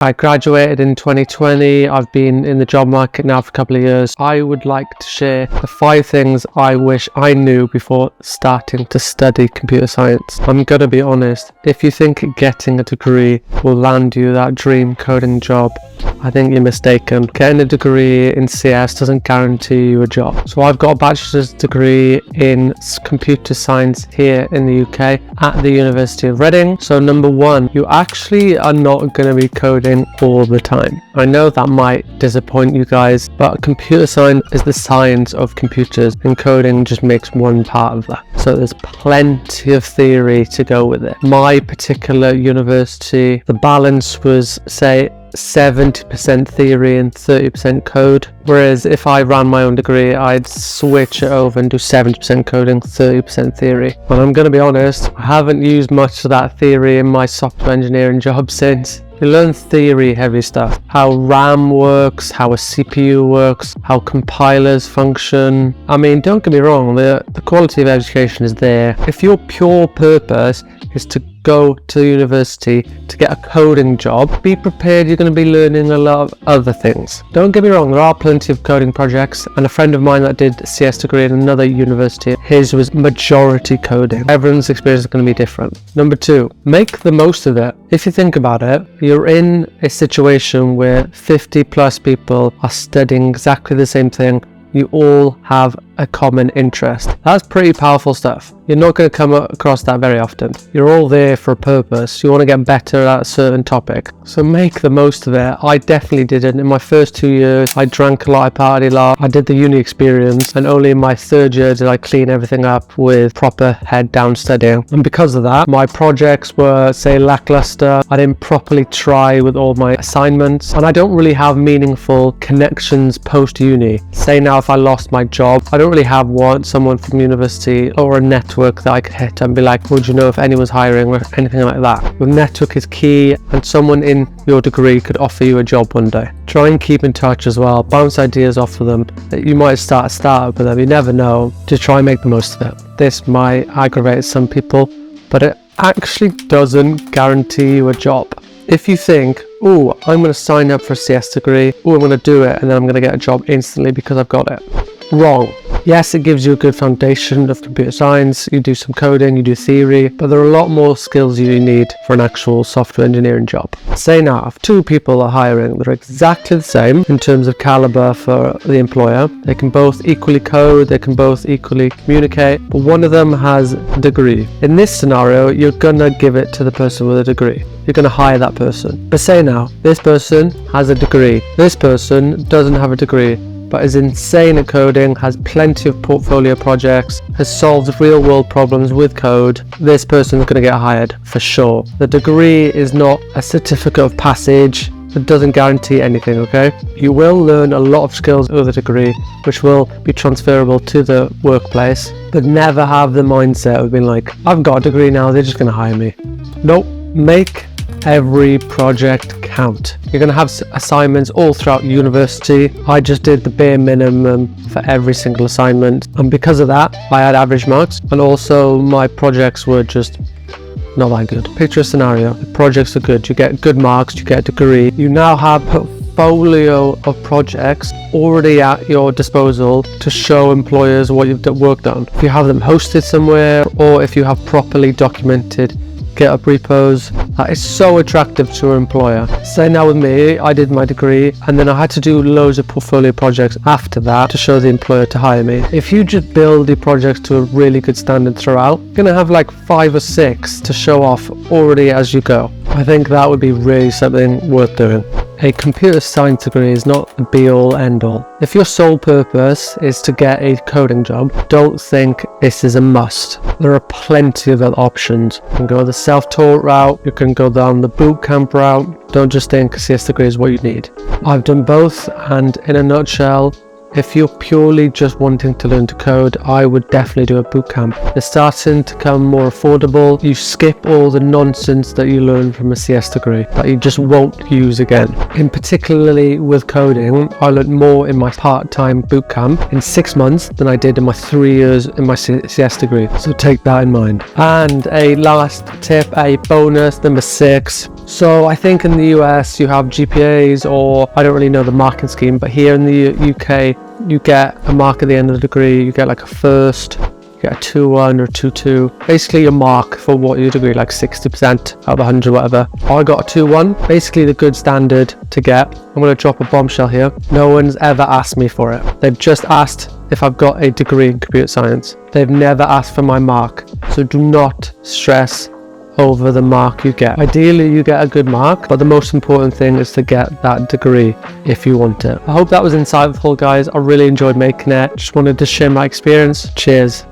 I graduated in 2020. I've been in the job market now for a couple of years. I would like to share the 5 things I wish I knew before starting to study computer science. I'm gonna be honest, if you think getting a degree will land you that dream coding job, I think you're mistaken. Getting a degree in CS doesn't guarantee you a job. So I've got a bachelor's degree in computer science here in the UK at the University of Reading. So number 1, you actually are not going to be coding all the time. I know that might disappoint you guys, but computer science is the science of computers and coding just makes one part of that. So there's plenty of theory to go with it. My particular university, the balance was, say, 70% theory and 30% code, whereas if I ran my own degree I'd switch it over and do 70% coding, 30% theory. But I'm going to be honest, I haven't used much of that theory in my software engineering job since. You learn theory heavy stuff, how RAM works, how a CPU works, how compilers function. I mean, don't get me wrong, the quality of education is there. If your pure purpose is to go to university to get a coding job, be prepared you're going to be learning a lot of other things. Don't get me wrong, there are plenty of coding projects, and a friend of mine that did a CS degree at another university, his was majority coding. Everyone's experience is going to be different. Number 2, make the most of it. If you think about it, you're in a situation where 50 plus people are studying exactly the same thing. You all have a common interest. That's pretty powerful stuff. You're not going to come across that very often. You're all there for a purpose. You want to get better at a certain topic. So make the most of it. I definitely didn't. In my first 2 years, I drank a lot, I partied a lot. I did the uni experience, and only in my 3rd year did I clean everything up with proper head down studying. And because of that, my projects were, say, lackluster. I didn't properly try with all my assignments, and I don't really have meaningful connections post-uni. Say now if I lost my job, I don't really have someone from university or a network that I could hit and be like, would you know if anyone's hiring or anything like that. Your network is key, and someone in your degree could offer you a job one day. Try and keep in touch as well. Bounce ideas off of them. You might start a startup with them, you never know. Just try and make the most of it. This might aggravate some people, but it actually doesn't guarantee you a job. If you think, oh, I'm going to sign up for a CS degree, oh, I'm going to do it, and then I'm going to get a job instantly because I've got it. Wrong. Yes, it gives you a good foundation of computer science, you do some coding, you do theory, but there are a lot more skills you need for an actual software engineering job. Say now, if 2 people are hiring, they're exactly the same in terms of caliber for the employer. They can both equally code, they can both equally communicate, but one of them has a degree. In this scenario, you're gonna give it to the person with a degree. You're going to hire that person. But say now, this person has a degree. This person doesn't have a degree, but is insane at coding, has plenty of portfolio projects, has solved real world problems with code. This person is going to get hired for sure. The degree is not a certificate of passage. It doesn't guarantee anything, okay? You will learn a lot of skills with a degree, which will be transferable to the workplace, but never have the mindset of being like, I've got a degree now, they're just going to hire me. Nope. Make every project count. You're going to have assignments all throughout university. I just did the bare minimum for every single assignment, and because of that I had average marks, and also my projects were just not that good. Picture a scenario, the projects are good, you get good marks, you get a degree, you now have a portfolio of projects already at your disposal to show employers what you've worked on. If you have them hosted somewhere, or if you have properly documented GitHub repos, that is so attractive to an employer. Say now with me, I did my degree and then I had to do loads of portfolio projects after that to show the employer to hire me. If you just build your projects to a really good standard throughout, you're gonna have like 5 or 6 to show off already as you go. I think that would be really something worth doing. A computer science degree is not the be-all end-all. If your sole purpose is to get a coding job, don't think this is a must. There are plenty of other options. You can go the self-taught route, you can go down the bootcamp route. Don't just think a CS degree is what you need. I've done both, and in a nutshell, if you're purely just wanting to learn to code, I would definitely do a bootcamp. They're starting to become more affordable. You skip all the nonsense that you learn from a CS degree that you just won't use again. In particularly with coding, I learned more in my part-time bootcamp in 6 months than I did in my 3 years in my CS degree. So take that in mind. And a last tip, a bonus, number 6. So I think in the US you have GPAs, or I don't really know the marking scheme, but here in the UK you get a mark at the end of the degree. You get like a first, you get a 2-1 or 2-2, basically your mark for what your degree, like 60% out of 100, whatever. I got a 2-1, basically the good standard to get. I'm going to drop a bombshell here. No one's ever asked me for it. They've just asked if I've got a degree in computer science. They've never asked for my mark. So do not stress over the mark you get. Ideally you get a good mark, but the most important thing is to get that degree if you want it. I hope that was insightful, guys. I really enjoyed making it. Just wanted to share my experience. Cheers.